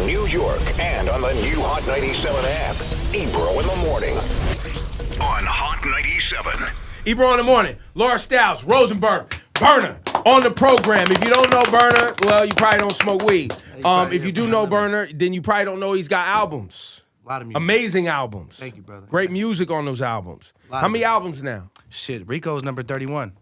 New York and on the new Hot 97 app. Ebro in the morning on Hot 97. Ebro in the morning. Laura Stiles, Rosenberg, Berner on the program. If you don't know Berner, well, you probably don't smoke weed. If you do know Berner, then you probably don't know he's got albums. A lot of music. Amazing albums. Thank you, brother. Great music on those albums. How many albums now? Shit, Rico's number 31.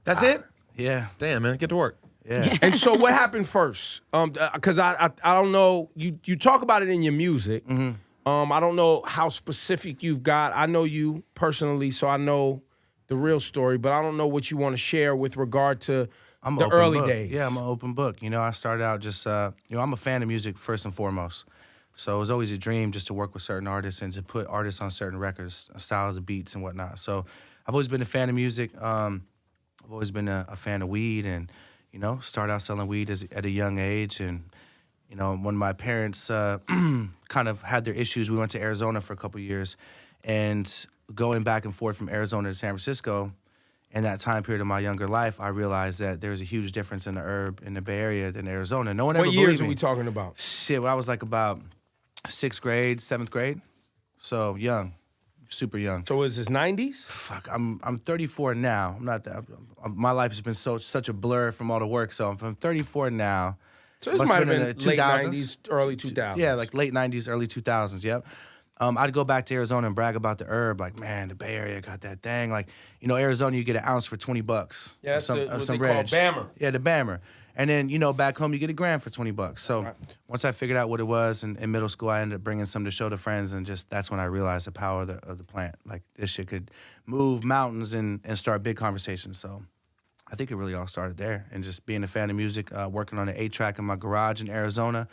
That's it? Yeah. Damn, man. Get to work. Yeah. And so what happened first? Because I don't know. You talk about it in your music. Mm-hmm. I don't know how specific you've got. I know you personally, so I know the real story, but I don't know what you want to share with regard to the early days. Yeah, I'm an open book. You know, I started out just, I'm a fan of music first and foremost. So it was always a dream just to work with certain artists and to put artists on certain records, styles of beats and whatnot. So I've always been a fan of music. I've always been a fan of weed and, started out selling weed at a young age. And, when my parents kind of had their issues, we went to Arizona for a couple years. And going back and forth from Arizona to San Francisco, in that time period of my younger life, I realized that there was a huge difference in the herb in the Bay Area than Arizona. No one ever believed me. What years are we talking about? Shit, when I was like about 6th grade, 7th grade. So young, super young. So is this 90s? Fuck, I'm 34 now. I'm not that. My life has been such a blur from all the work. So I'm 34 now. So this might have been late 90s, early 2000s. Yeah, like late 90s, early 2000s, yep. I'd go back to Arizona and brag about the herb, like, man, the Bay Area got that thing. Like, Arizona, you get an ounce for $20. Yeah, that's what they reg. call Bammer. Yeah, the Bammer. And then, back home, you get a gram for $20. So once I figured out what it was in middle school, I ended up bringing some to show to friends, and just that's when I realized the power of the plant. Like, this shit could move mountains and start big conversations. So I think it really all started there. And just being a fan of music, working on an 8-track in my garage in Arizona,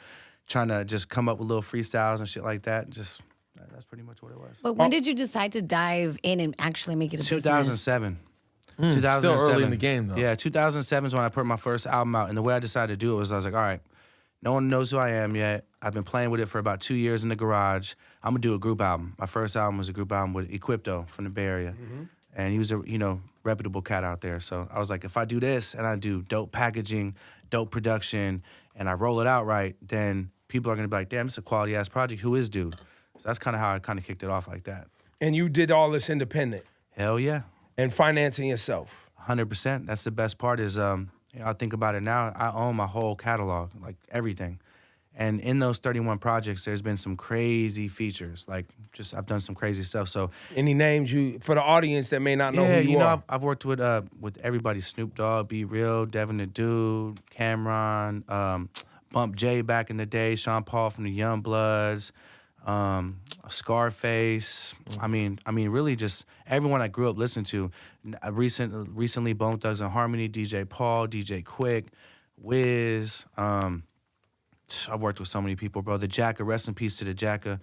trying to just come up with little freestyles and shit like that. That's pretty much what it was. But when did you decide to dive in and actually make it a business? 2007. 2007. Still early in the game, though. Yeah, 2007 is when I put my first album out. And the way I decided to do it was I was like, all right, no one knows who I am yet. I've been playing with it for about 2 years in the garage. I'm going to do a group album. My first album was a group album with Equipto from the Bay Area. Mm-hmm. And he was a, reputable cat out there. So I was like, if I do this and I do dope packaging, dope production, and I roll it out right, then people are going to be like, damn, it's a quality-ass project. Who is dude? So that's kind of how I kind of kicked it off like that. And you did all this independent? Hell yeah. And financing yourself? 100%. That's the best part is, I think about it now, I own my whole catalog, like everything. And in those 31 projects, there's been some crazy features. Like, I've done some crazy stuff. So, any names for the audience that may not know who you are? I've worked with everybody: Snoop Dogg, Be Real, Devin the Dude, Cameron, Bump J back in the day, Sean Paul from the Young Bloods, Scarface. I mean, really just everyone I grew up listening to. Recently, Bone Thugs and Harmony, DJ Paul, DJ Quick, Wiz. I've worked with so many people, bro. The Jacka, rest in peace to the Jacka.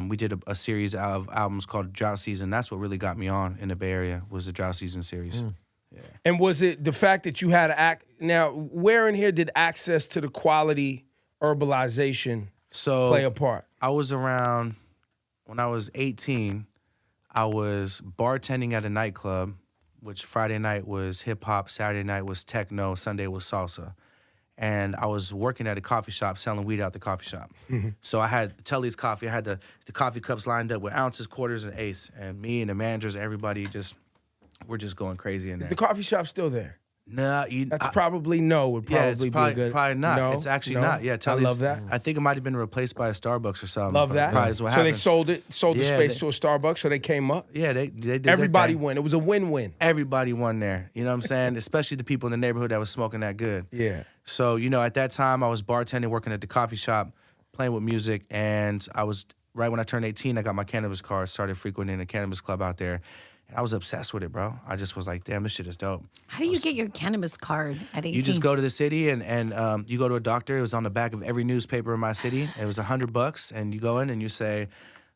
We did a series of albums called Drought Season. That's what really got me on in the Bay Area, was the Drought Season series. Yeah. And was it the fact that you had now, where in here did access to the quality herbalization play a part? I was around, when I was 18, I was bartending at a nightclub, which Friday night was hip-hop, Saturday night was techno, Sunday was salsa. And I was working at a coffee shop selling weed out the coffee shop. Mm-hmm. So I had Telly's Coffee. I had the coffee cups lined up with ounces, quarters, and eighths. And me and the managers, everybody we're just going crazy in there. Is the coffee shop still there? No, that's probably no. Would probably be good. Probably not. No, it's actually not. Yeah, Telly's, I love that. I think it might have been replaced by a Starbucks or something. Love that. Probably is what happened. They sold the space to a Starbucks, so they came up. Yeah, they did. Everybody won. It was a win-win. Everybody won there. You know what I'm saying? Especially the people in the neighborhood that was smoking that good. Yeah. So at that time I was bartending, working at the coffee shop, playing with music, and I was right when I turned 18. I got my cannabis card, started frequenting a cannabis club out there. I was obsessed with it, bro. I just was like, damn, this shit is dope. How do you get your cannabis card at 18? You just go to the city and you go to a doctor. It was on the back of every newspaper in my city. It was $100, and you go in and you say,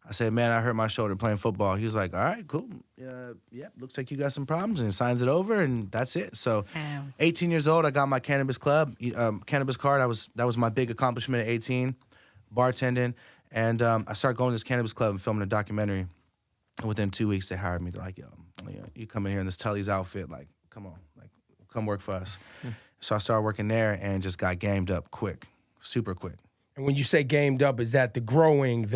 I said, man, I hurt my shoulder playing football. He was like, all right, cool. Yeah, looks like you got some problems, and he signs it over, and that's it. So 18 years old, I got my cannabis card. That was my big accomplishment at 18, bartending. And I started going to this cannabis club and filming a documentary. And within 2 weeks, they hired me. They're like, yo, you come in here in this Tully's outfit, like, come on, like, come work for us. So I started working there and just got gamed up quick, super quick. And when you say gamed up, is that the growing,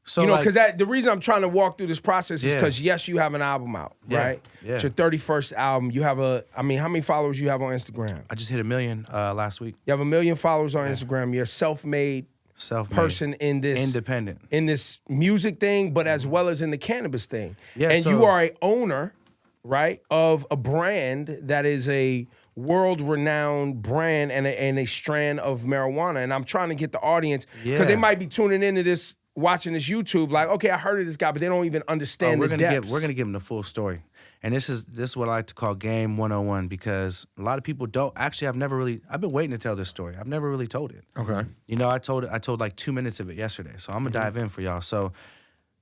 So, you know, like- because the reason I'm trying to walk through this process is Yeah. because, yes, you have an album out, Yeah, right? yeah. It's your 31st album. You have how many followers you have on Instagram? I just hit 1 million last week. You have 1 million followers on Instagram. You're a self-made person in this independent in this music thing, but as well as in the cannabis thing. Yeah, and so- you are a owner, right, of a brand that is a world-renowned brand and a strand of marijuana. And I'm trying to get the audience, because they Yeah. might be tuning into this, watching this YouTube, like, okay, I heard of this guy, but they don't even understand we're the gonna depths. we're gonna give them the full story, and this is what I like to call Game 101, because a lot of people don't actually. I've been waiting to tell this story. I've never really told it. Okay. You know, I told like 2 minutes of it yesterday, so I'm gonna dive in for y'all. So,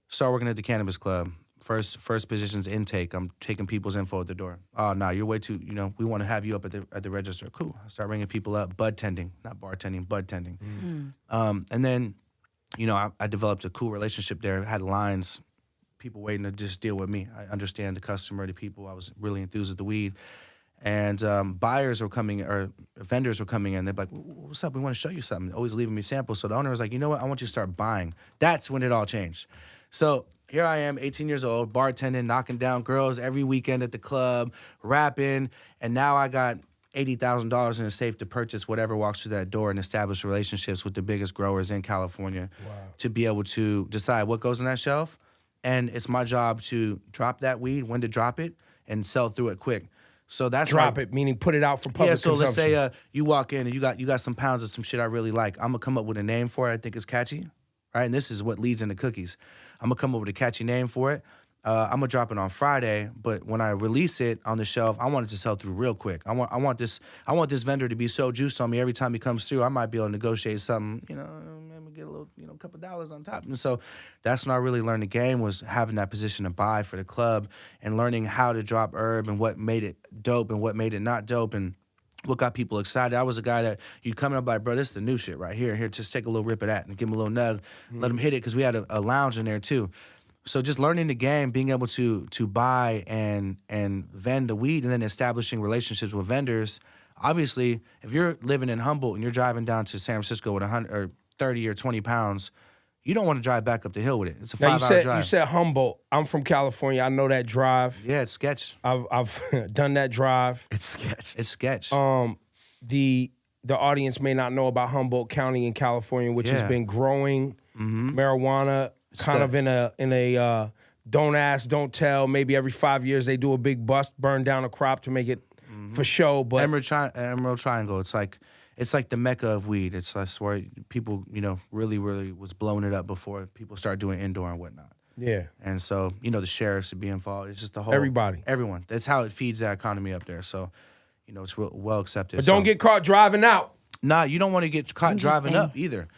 start working at the Cannabis Club. First position's intake. I'm taking people's info at the door. Oh, no, you're way too. You know, we want to have you up at the register. Cool. I start ringing people up. Bud tending, not bartending. Bud tending. And then, you know, I developed a cool relationship there. I had lines, people waiting to just deal with me. I understand the customer, the people. I was really enthused with the weed. And buyers were coming, or vendors were coming in. They're like, what's up? We want to show you something. Always leaving me samples. So the owner was like, you know what? I want you to start buying. That's when it all changed. So here I am, 18 years old, bartending, knocking down girls every weekend at the club, rapping. And now I got $80,000 in a safe to purchase whatever walks through that door and establish relationships with the biggest growers in California to be able to decide what goes on that shelf. And it's my job to drop that weed, when to drop it, and sell through it quick. So that's Drop it, meaning put it out for public so consumption. let's say you walk in and you got some pounds of some shit I really like. I'm gonna come up with a name for it I think is catchy, right? And this is what leads into cookies. I'm gonna come up with a catchy name for it. I'm gonna drop it on Friday, but when I release it on the shelf, I want it to sell through real quick. I want this vendor to be so juiced on me every time he comes through. I might be able to negotiate something, you know, maybe get a little, you know, couple dollars on top. And so that's when I really learned the game, was having that position to buy for the club and learning how to drop herb and what made it dope and what made it not dope and what got people excited. I was a guy that you'd come up like, bro, this is the new shit right here. Here, just take a little rip of that and give him a little nug, let him hit it, because we had a lounge in there too. So just learning the game, being able to buy and vend the weed, and then establishing relationships with vendors. Obviously, if you're living in Humboldt and you're driving down to San Francisco with 100 or 30 or 20 pounds, you don't want to drive back up the hill with it. It's a 5-hour drive. You said Humboldt. I'm from California. I know that drive. Yeah, it's sketch. I've done that drive. It's sketch. It's sketch. The audience may not know about Humboldt County in California, which has been growing marijuana kind of in a don't ask, don't tell. Maybe every 5 years they do a big bust, burn down a crop to make it for show. But Emerald Triangle. It's like the mecca of weed. It's where people, you know, really was blowing it up before people start doing indoor and whatnot. yeah, And so, you know, the sheriffs would be involved. It's just the whole everyone. That's how it feeds that economy up there. So, you know, it's well accepted. but don't get caught driving out. Nah, you don't want to get caught driving Interesting. up either.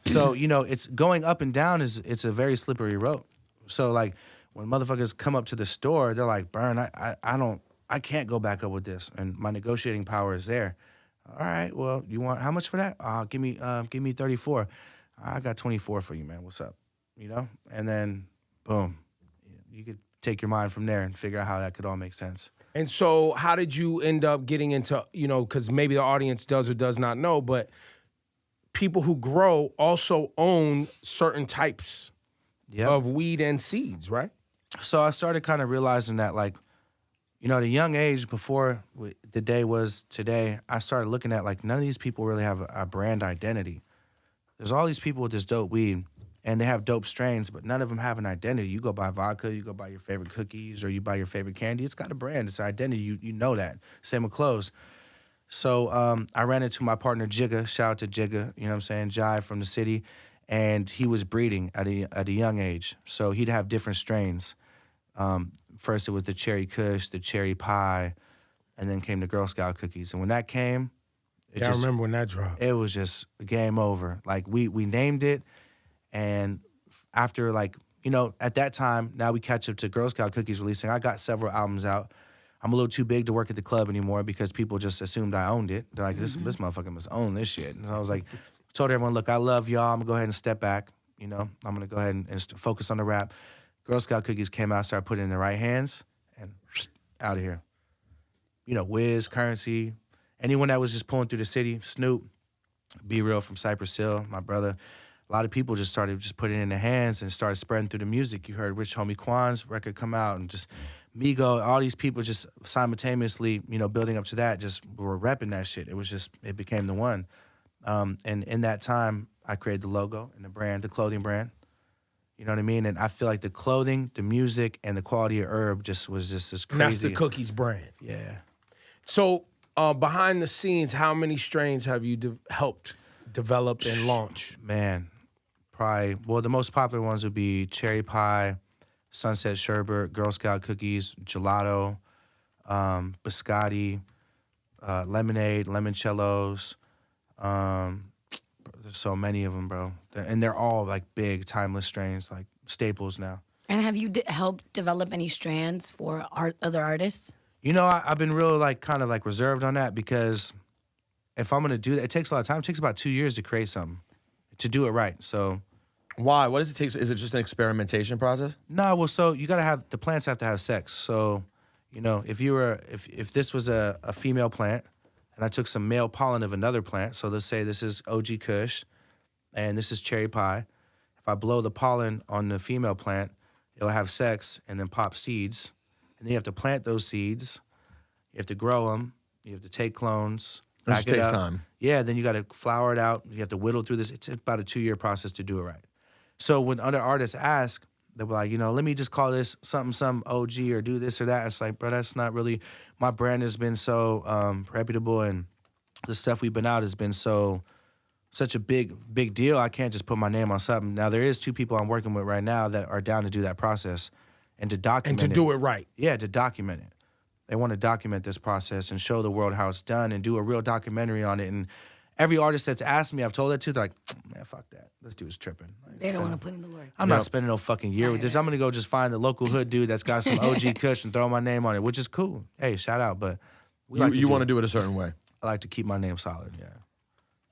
So, you know, it's going up and down it's a very slippery road. So like when motherfuckers come up to the store, they're like, Burn, I can't go back up with this. And my negotiating power is there. All right, well, you want how much for that? Give me 34. I got 24 for you, man. What's up? You know? And then boom. You could take your mind from there and figure out how that could all make sense. And so how did you end up getting into, you know, because maybe the audience does or does not know, but people who grow also own certain types of weed and seeds, right? So I started kind of realizing that, like, you know, at a young age, before the day was today, I started looking at, like, none of these people really have a brand identity. There's all these people with this dope weed, and they have dope strains, but none of them have an identity. You go buy vodka, you go buy your favorite cookies, or you buy your favorite candy. It's got a brand. It's an identity. You know that. Same with clothes. So I ran into my partner, Jigga. Shout out to Jigga, you know what I'm saying? Jai from the city. And he was breeding at a young age. So he'd have different strains. First, it was the cherry kush, the cherry pie, and then came the Girl Scout cookies. And when that came, I remember when that dropped. It was just game over. Like, we named it, and after, like, you know, at that time, now we catch up to Girl Scout cookies releasing. I got several albums out. I'm a little too big to work at the club anymore because people just assumed I owned it. They're like, this motherfucker must own this shit. And so I was like, told everyone, look, I love y'all. I'm gonna go ahead and step back. You know, I'm gonna go ahead and focus on the rap. Girl Scout cookies came out, started putting it in the right hands, and out of here. You know, Wiz, Currency, anyone that was just pulling through the city, Snoop. Be Real from Cypress Hill, my brother. A lot of people just started just putting it in their hands and started spreading through the music. You heard Rich Homie Quan's record come out, and just Migo, all these people just simultaneously, building up to that, just were repping that shit. It became the one. And in that time, I created the logo and the brand, the clothing brand. You know what I mean? And I feel like the clothing, the music, and the quality of herb was just this crazy. And that's the Cookies brand. Yeah. So behind the scenes, how many strains have you helped develop and launch? Man, probably, the most popular ones would be cherry pie, sunset sherbet, Girl Scout cookies, gelato, biscotti, lemonade, limoncellos. There's so many of them, bro. And they're all like big, timeless strains, like staples now. And have you helped develop any strands for other artists? I've been real kind of reserved on that, because if I'm gonna do that, it takes a lot of time. It takes about 2 years to create something, to do it right. So why? What does it take? Is it just an experimentation process? No, well, so you gotta have, the plants have to have sex. So, if this was a female plant, and I took some male pollen of another plant, so let's say this is OG Kush, and this is cherry pie. If I blow the pollen on the female plant, it'll have sex and then pop seeds. And then you have to plant those seeds. You have to grow them. You have to take clones. It just takes time. Yeah, then you got to flower it out. You have to whittle through this. It's about a 2-year process to do it right. So when other artists ask, they'll be like, let me just call this something OG or do this or that. It's like, bro, that's not really, my brand has been so reputable, and the stuff we've been out has been such a big deal. I can't just put my name on something. Now, there is 2 people I'm working with right now that are down to do that process and to document it. And to do it right. Yeah, to document it. They want to document this process and show the world how it's done and do a real documentary on it. And every artist that's asked me, I've told that to, they're like, man, fuck that. This dude's tripping. They don't want to put in the work. I'm not spending no fucking year with this. I'm going to go just find the local hood dude that's got some OG Kush and throw my name on it, which is cool. Hey, shout out. But you want to do it a certain way. I like to keep my name solid, yeah.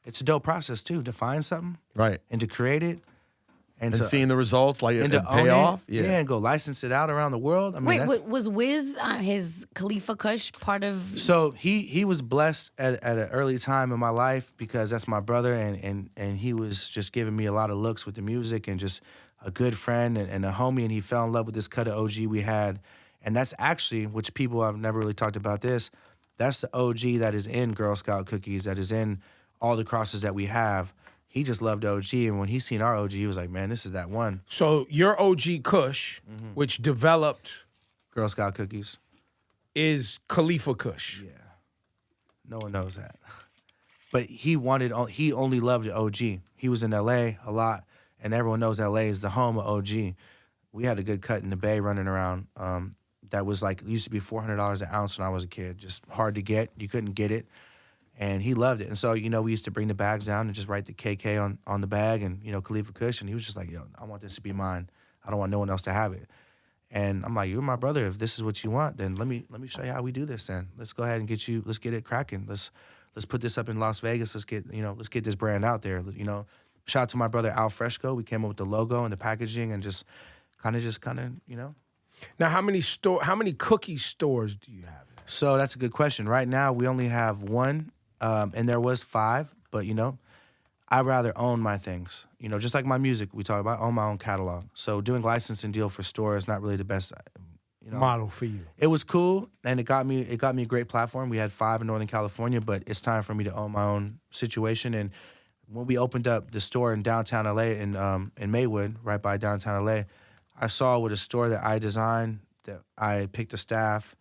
It's a dope process, too, to find something. Right. And to create it. And seeing the results, and to pay off. Yeah, and go license it out around the world. I mean, wait, was Wiz his Khalifa Kush part of? So he was blessed at an early time in my life, because that's my brother, and he was just giving me a lot of looks with the music, and just a good friend and a homie, and he fell in love with this cut of OG we had. And that's actually, which people have never really talked about this, that's the OG that is in Girl Scout cookies, that is in all the crosses that we have. He just loved OG, and when he seen our OG, he was like, man, this is that one. So your OG Kush, which developed Girl Scout cookies, is Khalifa Kush. Yeah. No one knows that. But he only loved OG. He was in LA a lot, and everyone knows LA is the home of OG. We had a good cut in the Bay running around. That was it used to be $400 an ounce when I was a kid. Just hard to get. You couldn't get it. And he loved it. And so, we used to bring the bags down and just write the KK on the bag and, Khalifa Kush. And he was just like, yo, I want this to be mine. I don't want no one else to have it. And I'm like, you're my brother. If this is what you want, then let me show you how we do this then. Let's go ahead and let's get it cracking. Let's put this up in Las Vegas. Let's get this brand out there. Shout out to my brother Al Fresco. We came up with the logo and the packaging and just kind of. Now, how many cookie stores do you have? So that's a good question. Right now, we only have 1. And there was 5, but I'd rather own my things. Just like my music, we talk about, own my own catalog. So doing licensing deal for store is not really the best model for you. It was cool, and it got me a great platform. We had 5 in Northern California, but it's time for me to own my own situation. And when we opened up the store in downtown LA in Maywood, right by downtown LA, I saw with a store that I designed, that I picked a staff,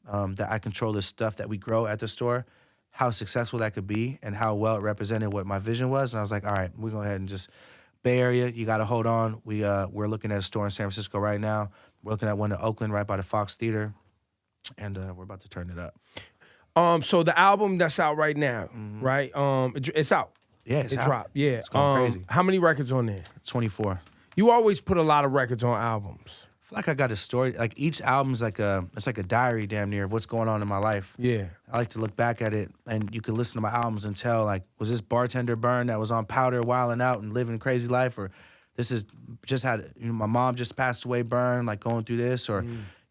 that I control the stuff that we grow at the store, how successful that could be and how well it represented what my vision was. And I was like, all right, we're going to go ahead and just, Bay Area, you got to hold on. We're looking at a store in San Francisco right now. We're looking at one in Oakland right by the Fox Theater. And we're about to turn it up. So the album that's out right now, right? It's out. Yeah, it dropped. Yeah. It's going crazy. How many records on there? 24. You always put a lot of records on albums. I feel like I got a story. Like each album's it's like a diary damn near of what's going on in my life. Yeah. I like to look back at it, and you can listen to my albums and tell, was this bartender Bern that was on powder wilding out and living a crazy life, or this is just had, my mom just passed away Bern, going through this, or,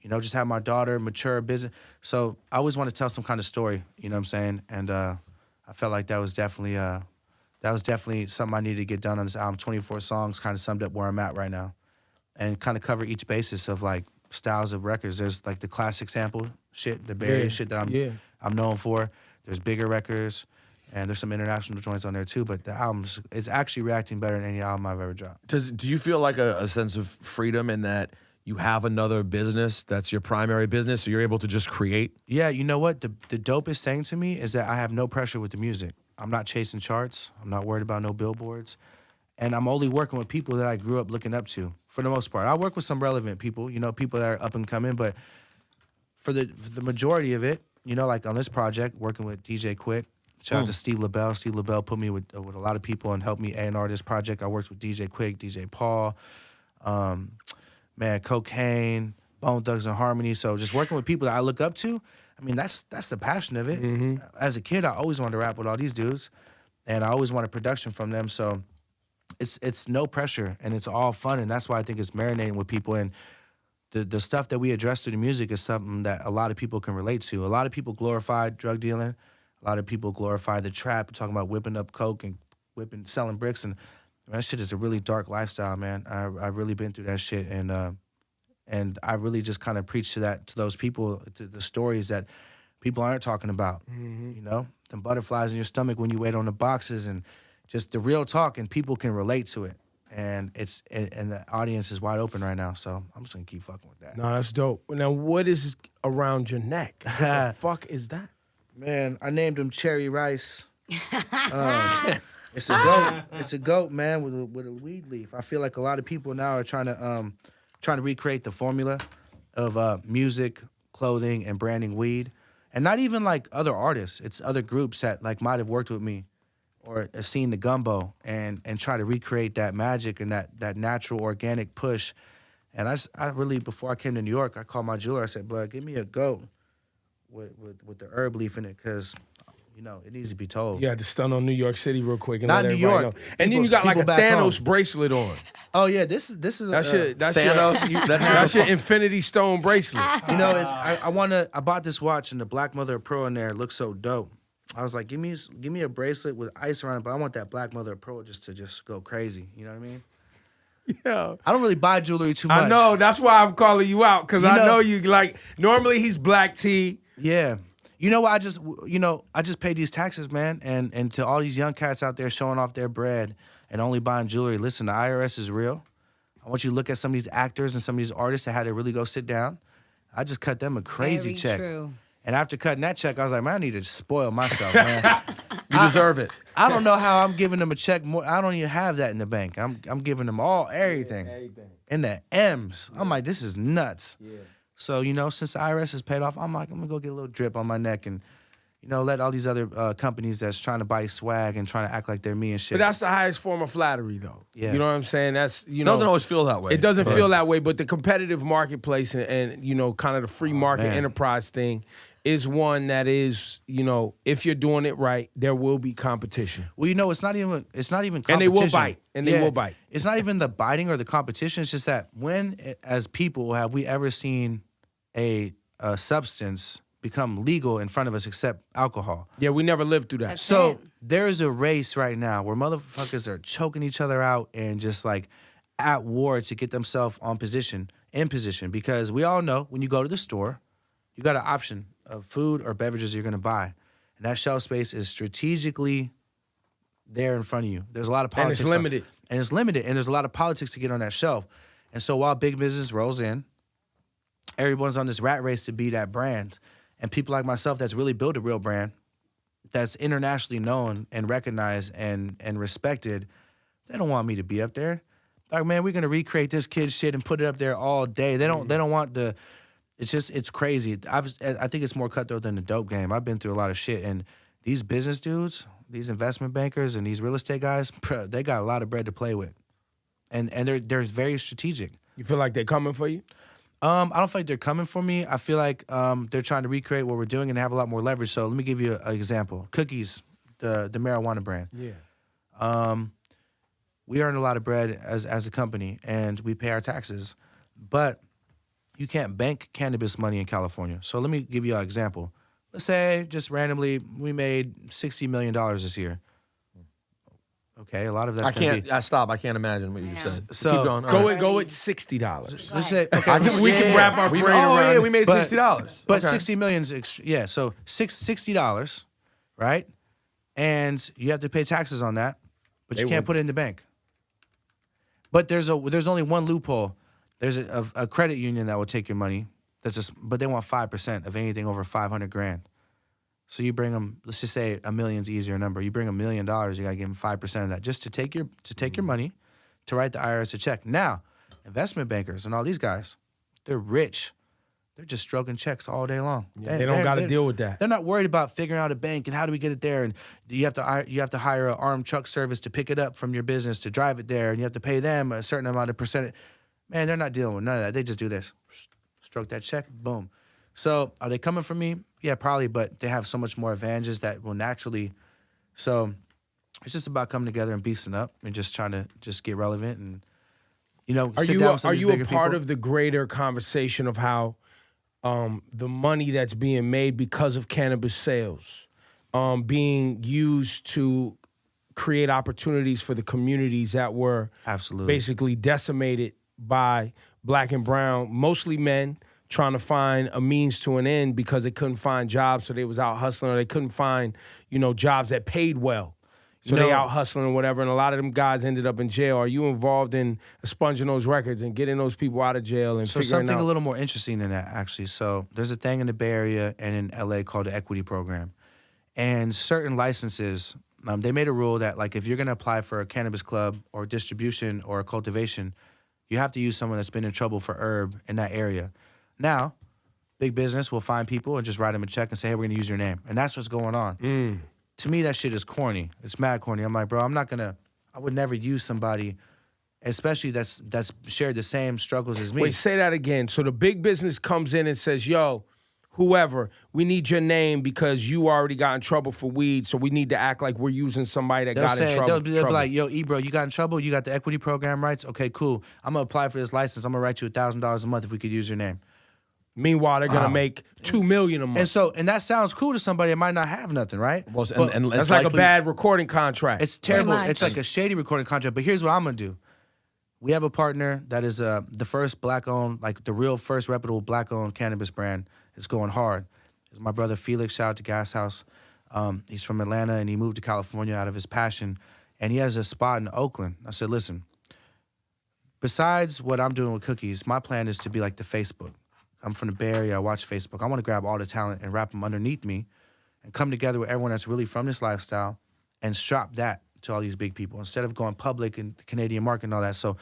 just had my daughter mature business. So I always want to tell some kind of story, you know what I'm saying? And I felt like that was definitely that was definitely something I needed to get done on this album. 24 songs kind of summed up where I'm at right now, and kind of cover each basis of like styles of records. There's like the classic sample shit, the Barry shit that I'm known for. There's bigger records, and there's some international joints on there too. But the album's it's actually reacting better than any album I've ever dropped. Do you feel like a sense of freedom in that you have another business that's your primary business, so you're able to just create? Yeah, you know what? The dopest thing to me is that I have no pressure with the music. I'm not chasing charts. I'm not worried about no billboards. And I'm only working with people that I grew up looking up to, for the most part. I work with some relevant people, you know, people that are up and coming, but for the majority of it, you know, like on this project, working with DJ Quick. Shout out to Steve LaBelle. Steve LaBelle put me with a lot of people and helped me A&R this project. I worked with DJ Quick, DJ Paul, Cocaine, Bone Thugs and Harmony. So just working with people that I look up to, I mean, that's the passion of it. As a kid, I always wanted to rap with all these dudes, and I always wanted production from them. So it's no pressure, and it's all fun, and that's why I think it's marinating with people. And the stuff that we address through the music is something that a lot of people can relate to. A lot of people glorify drug dealing. A lot of people glorify the trap, talking about whipping up coke and selling bricks, and that shit is a really dark lifestyle, man. I've really been through that shit, and I really just kind of preach to those people, to the stories that people aren't talking about. You know, the butterflies in your stomach when you wait on the boxes, and just the real talk, and people can relate to it. And and the audience is wide open right now, so I'm just gonna keep fucking with that. No, that's dope. Now, what is around your neck? What the fuck is that? Man, I named him Cherry Rice. It's a goat. It's a goat, man, with a weed leaf. I feel like a lot of people now are trying to recreate the formula of music, clothing, and branding weed, and not even like other artists. It's other groups that like might have worked with me or seen the gumbo and try to recreate that magic and that natural organic push. And I really, before I came to New York, I called my jeweler. I said, "Blood, give me a goat with the herb leaf in it, because you know it needs to be told." You had to stun on New York City real quick and Not let New everybody York. know. And then you got like a Thanos bracelet on. Oh yeah, this is That's Thanos. That's your Infinity Stone bracelet. You know, I bought this watch and the Black Mother of Pearl in there looks so dope. I was like, give me a bracelet with ice around it, but I want that Black Mother of Pearl just to go crazy. You know what I mean? Yeah. I don't really buy jewelry too much. I know. That's why I'm calling you out, because I know you like. Normally he's black tea. Yeah. You know what? I just paid these taxes, man, and to all these young cats out there showing off their bread and only buying jewelry. Listen, the IRS is real. I want you to look at some of these actors and some of these artists that had to really go sit down. I just cut them a crazy check. True. And after cutting that check, I was like, man, I need to spoil myself, man. You deserve it. I don't know how I'm giving them a check more. I don't even have that in the bank. I'm giving them everything. In the M's. I'm like, this is nuts. Yeah. So, you know, since the IRS has paid off, I'm like, I'm gonna go get a little drip on my neck and, you know, let all these other companies that's trying to buy swag and trying to act like they're me and shit. But that's the highest form of flattery, though. Yeah. You know what I'm saying? That's, you know. Doesn't always feel that way. It doesn't feel that way, but the competitive marketplace and you know, kind of the free market enterprise thing is one that is, you know, if you're doing it right, there will be competition. Well, you know, it's not even competition. And they will bite. And they will bite. It's not even the biting or the competition. It's just that when, as people, have we ever seen a substance become legal in front of us except alcohol? Yeah, we never lived through that. So there is a race right now where motherfuckers are choking each other out and just like at war to get themselves in position. Because we all know when you go to the store, you got an option of food or beverages you're gonna buy. And that shelf space is strategically there in front of you. There's a lot of politics. And it's limited. And there's a lot of politics to get on that shelf. And so while big business rolls in, everyone's on this rat race to be that brand. And people like myself that's really built a real brand, that's internationally known and recognized and respected, they don't want me to be up there. Like, man, we're gonna recreate this kid's shit and put it up there all day. They don't want the. It's crazy. I think it's more cutthroat than the dope game. I've been through a lot of shit, and these business dudes, these investment bankers, and these real estate guys, they got a lot of bread to play with, and they're very strategic. You feel like they're coming for you? I don't feel like they're coming for me. I feel like they're trying to recreate what we're doing and have a lot more leverage. So let me give you an example. Cookies, the marijuana brand. Yeah. We earn a lot of bread as a company, and we pay our taxes, but you can't bank cannabis money in California. So let me give you an example. Let's say, just randomly, we made $60 million this year. Okay, a lot of that's I can't. I stop. I can't imagine what you just said. So, keep going. All Go right. at $60. Let's say, I okay, can- We can yeah. wrap our We- brain oh, around yeah, it. we made But- $60. But Okay. 60 million's so $60, right? And you have to pay taxes on that, but you They can't would. put it in the bank. But there's only one loophole. There's a credit union that will take your money. But they want 5% of anything over 500 grand. So you bring them. Let's just say $1 million's easier number. You bring $1 million, you gotta give them 5% of that just to take your money, to write the IRS a check. Now, investment bankers and all these guys, they're rich. They're just stroking checks all day long. They don't got to deal with that. They're not worried about figuring out a bank and how do we get it there, and you have to hire an armed truck service to pick it up from your business to drive it there, and you have to pay them a certain amount of percentage. Man, they're not dealing with none of that. They just do this, stroke that check, boom. So are they coming from me? Yeah, probably, but they have so much more advantages that will naturally. So it's just about coming together and beasting up and just trying to just get relevant and sit down with some Are of these you a bigger part people. of the greater conversation of how the money that's being made because of cannabis sales being used to create opportunities for the communities that were Absolutely. basically decimated by black and brown, mostly men, trying to find a means to an end because they couldn't find jobs, so they was out hustling, or they couldn't find, jobs that paid well. So they out hustling or whatever, and a lot of them guys ended up in jail. Are you involved in expunging those records and getting those people out of jail and So figuring something out? a little more interesting than that, actually. So there's a thing in the Bay Area and in LA called the Equity Program. And certain licenses, they made a rule that, like, if you're going to apply for a cannabis club or distribution or cultivation, you have to use someone that's been in trouble for herb in that area. Now, big business will find people and just write them a check and say, hey, we're going to use your name. And that's what's going on. To me, that shit is corny. It's mad corny. I'm like, bro, I would never use somebody, especially that's shared the same struggles as me. Wait, say that again. So the big business comes in and says, yo, whoever, we need your name because you already got in trouble for weed, so we need to act like we're using somebody that got in trouble. They'll be like, yo, bro, you got in trouble? You got the equity program rights? Okay, cool. I'm going to apply for this license. I'm going to write you $1,000 a month if we could use your name. Meanwhile, they're gonna make $2 million a month. And that sounds cool to somebody that might not have nothing, right? Well, But and That's it's like a likely- bad recording contract. it's terrible. much. It's like a shady recording contract. But here's what I'm going to do. We have a partner that is the first black-owned, like the real first reputable black-owned cannabis brand. It's going hard. It's my brother Felix, shout out to Gas House. He's from Atlanta, and he moved to California out of his passion. And he has a spot in Oakland. I said, listen, besides what I'm doing with cookies, my plan is to be like the Facebook. I'm from the Bay Area. I watch Facebook. I want to grab all the talent and wrap them underneath me and come together with everyone that's really from this lifestyle and shop that to all these big people instead of going public in the Canadian market and all that. So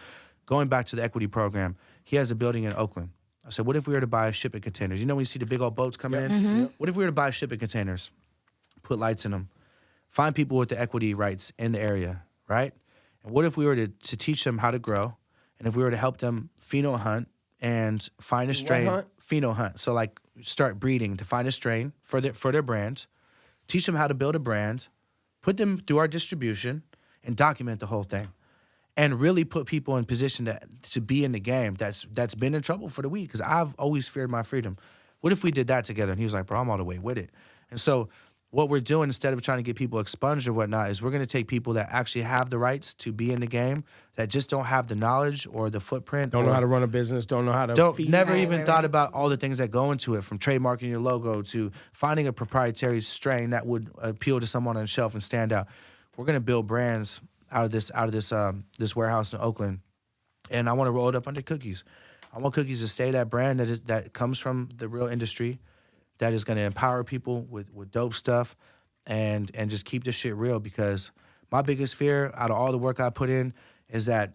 going back to the equity program, he has a building in Oakland. I said, what if we were to buy shipping containers? You know when you see the big old boats coming in? What if we were to buy shipping containers, put lights in them, find people with the equity rights in the area, right? And what if we were to teach them how to grow, and if we were to help them pheno hunt and find a strain, hunt? pheno hunt. So like start breeding to find a strain for their brands, teach them how to build a brand, put them through our distribution, and document the whole thing. And really put people in position to be in the game that's been in trouble for the weed, because I've always feared my freedom. What if we did that together? And he was like, bro, I'm all the way with it. And so what we're doing, instead of trying to get people expunged or whatnot, is we're going to take people that actually have the rights to be in the game, that just don't have the knowledge or the footprint. don't know or how to run a business, don't know how to feed. never even thought about all the things that go into it, from trademarking your logo to finding a proprietary strain that would appeal to someone on the shelf and stand out. We're going to build brands out of this warehouse in Oakland, and I want to roll it up under Cookies. I want Cookies to stay that brand that comes from the real industry, that is going to empower people with dope stuff, and just keep this shit real. Because my biggest fear out of all the work I put in is that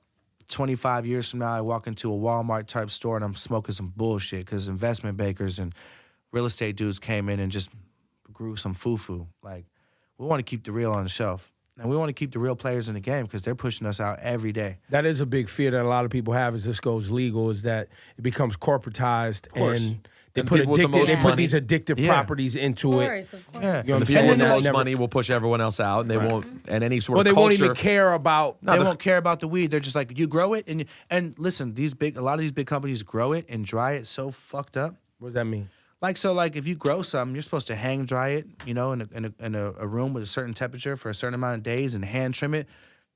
25 years from now I walk into a Walmart type store and I'm smoking some bullshit because investment bankers and real estate dudes came in and just grew some foo-foo. Like, we want to keep the real on the shelf. And we want to keep the real players in the game because they're pushing us out every day. That is a big fear that a lot of people have as this goes legal, is that it becomes corporatized course. and they And put people with the most they put money- these addictive properties into it. Of course. Yeah. You know what I'm The people saying? with the That most never- money will push everyone else out, and they won't. And any sort Well, of they culture. won't even care about. They won't care about the weed. They're just like, you grow it, and listen, a lot of these big companies grow it and dry it so fucked up. What does that mean? Like, if you grow something, you're supposed to hang dry it, in a room with a certain temperature for a certain amount of days and hand trim it.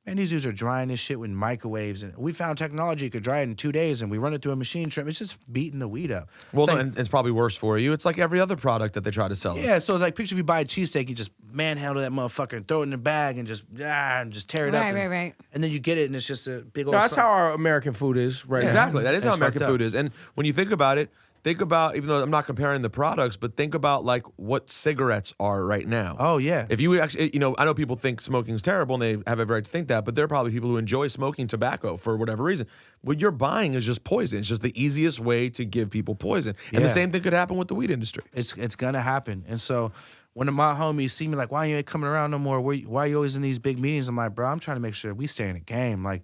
Man, these dudes are drying this shit with microwaves, and we found technology could dry it in 2 days, and we run it through a machine trim. It's just beating the weed up. Well, It's no, like- and it's probably worse for you. It's like every other product that they try to sell us. yeah, so it's like picture if you buy a cheesesteak, you just manhandle that motherfucker and throw it in the bag and just tear it up. Right. And then you get it, and it's just a big old. No, that's how our American food is right now. Exactly. That is how It's American fucked up. food is. And when you think about it, think about, even though I'm not comparing the products, but think about like what cigarettes are right now. Oh, yeah. If you actually, I know people think smoking is terrible and they have every right to think that, but there are probably people who enjoy smoking tobacco for whatever reason. What you're buying is just poison. It's just the easiest way to give people poison. And the Yeah. same thing could happen with the weed industry. It's gonna happen. And so when my homies see me like, why you ain't coming around no more? Why are you always in these big meetings? I'm like, bro, I'm trying to make sure we stay in the game. Like,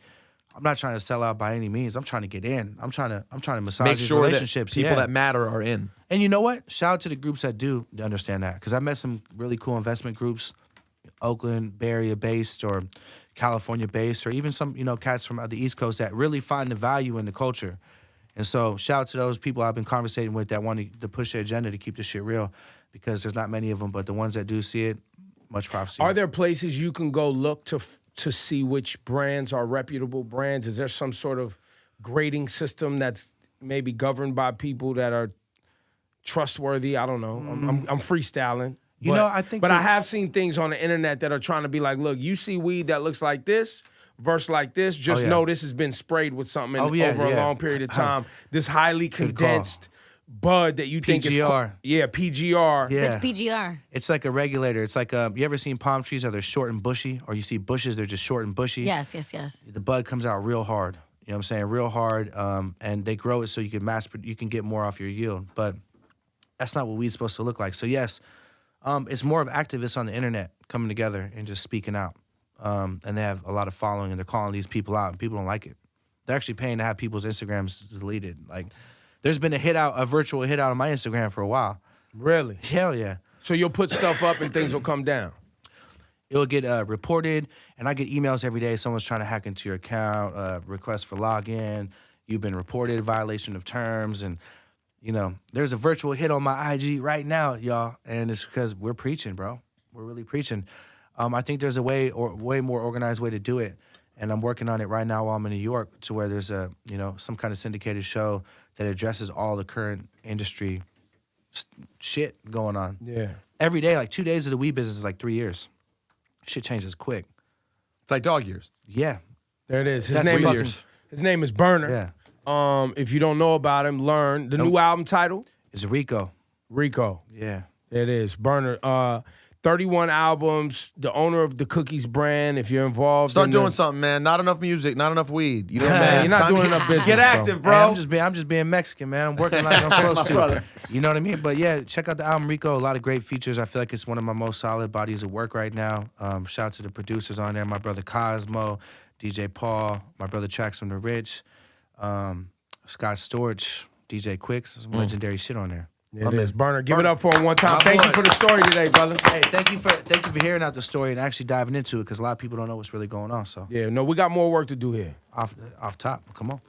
I'm not trying to sell out by any means. I'm trying to get in. I'm trying to massage Make these sure that relationships. people yeah. that matter are in. And you know what? Shout out to the groups that do understand that, because I met some really cool investment groups, Oakland, Bay Area based, or California based, or even some cats from the East Coast that really find the value in the culture. And so shout out to those people I've been conversating with that want to push their agenda to keep this shit real, because there's not many of them, but the ones that do see it, much props to you. Are there places you can go look to see which brands are reputable brands? Is there some sort of grading system that's maybe governed by people that are trustworthy? I don't know. I'm freestyling. You know, I think But that- I have seen things on the internet that are trying to be like, look, you see weed that looks like this, verse like this, just yeah. know this has been sprayed with something over a yeah. long period of time. This highly call. condensed bud that you think is PGR. PGR. Yeah. It's PGR. It's like a regulator. It's like you ever seen palm trees? Are they short and bushy? Or you see bushes, they're just short and bushy. Yes. The bud comes out real hard. You know what I'm saying? Real hard. And they grow it so you can get more off your yield. But that's not what weed's supposed to look like. So yes, it's more of activists on the internet coming together and just speaking out. And they have a lot of following, and they're calling these people out, and people don't like it. They're actually paying to have people's Instagrams deleted. Like, there's been a virtual hit out on my Instagram for a while. Really? Hell yeah. So you'll put stuff up and things will come down. It'll get reported, and I get emails every day. Someone's trying to hack into your account, request for login. You've been reported, violation of terms, and there's a virtual hit on my IG right now, y'all, and it's because we're preaching, bro. We're really preaching. I think there's a way more organized way to do it, and I'm working on it right now while I'm in New York, to where there's some kind of syndicated show that addresses all the current industry shit going on. Yeah. Every day, like 2 days of the weed business is like 3 years. Shit changes quick. It's like dog years. Yeah. There it is. That's His name is Berner. Yeah. If you don't know about him, learn. The new album title? It's Rico. Rico. Yeah. It is. Berner. 31 albums, the owner of the Cookies brand. If you're involved, Start in doing something, man. Not enough music, not enough weed. You know what I'm Yeah, saying? you're not Time doing to enough business. Get bro. active, bro. Hey, I'm just being Mexican, man. I'm working like I'm supposed to. You know what I mean? But yeah, check out the album Rico. A lot of great features. I feel like it's one of my most solid bodies of work right now. Shout out to the producers on there. My brother Cosmo, DJ Paul, my brother Tracks from the Rich, Scott Storch, DJ Quicks. Some legendary shit on there. It is. Berner, give it up for him one time. My Thank you boys. for the story today, brother. Hey, thank you for hearing out the story and actually diving into it, because a lot of people don't know what's really going on. So Yeah, no, we got more work to do here. off top, come on.